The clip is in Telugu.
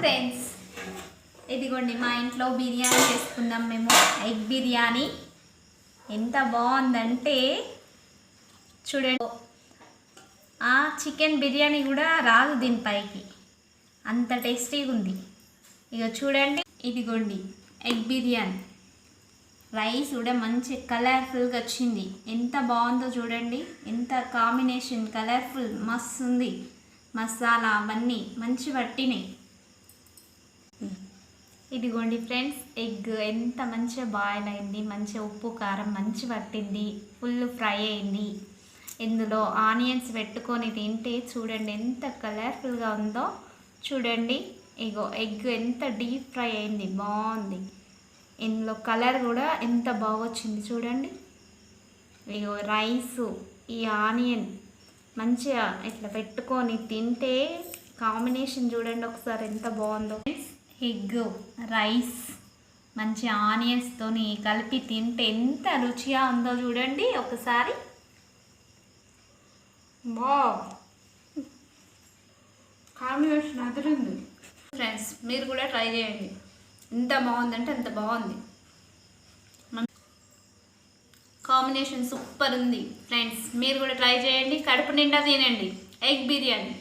ఫ్రెండ్స్, ఇదిగోండి మా ఇంట్లో బిర్యానీ చేసుకున్నాం మేము. ఎగ్ బిర్యానీ ఎంత బాగుందంటే చూడండి, ఆ చికెన్ బిర్యానీ కూడా రాదు దీనిపైకి, అంత టేస్టీగా ఉంది. ఇక చూడండి, ఇదిగోండి ఎగ్ బిర్యానీ. రైస్ కూడా మంచి కలర్ఫుల్గా వచ్చింది. ఎంత బాగుందో చూడండి, ఎంత కాంబినేషన్ కలర్ఫుల్ మస్తు ఉంది. మసాలా అవన్నీ మంచి పట్టినాయి. ఇదిగోండి ఫ్రెండ్స్, ఎగ్ ఎంత మంచిగా బాయిల్ అయింది, మంచిగా ఉప్పు కారం మంచి పట్టింది, ఫుల్ ఫ్రై అయింది. ఇందులో ఆనియన్స్ పెట్టుకొని తింటే చూడండి ఎంత కలర్ఫుల్గా ఉందో. చూడండి, ఇగో ఎగ్ ఎంత డీప్ ఫ్రై అయింది, బాగుంది. ఇందులో కలర్ కూడా ఎంత బాగొచ్చింది చూడండి. ఇగో రైసు, ఈ ఆనియన్ మంచిగా ఇట్లా పెట్టుకొని తింటే కాంబినేషన్ చూడండి ఒకసారి ఎంత బాగుందో. ఎగ్ రైస్ మంచి ఆనియన్స్తో కలిపి తింటే ఎంత రుచిగా ఉందో చూడండి ఒకసారి. బా కాంబినేషన్ అదిరింది ఫ్రెండ్స్, మీరు కూడా ట్రై చేయండి. ఎంత బాగుందంటే అంత బాగుంది. కాంబినేషన్ సూపర్ ఉంది ఫ్రెండ్స్, మీరు కూడా ట్రై చేయండి. కడుపు నిండా తినండి ఎగ్ బిర్యానీ.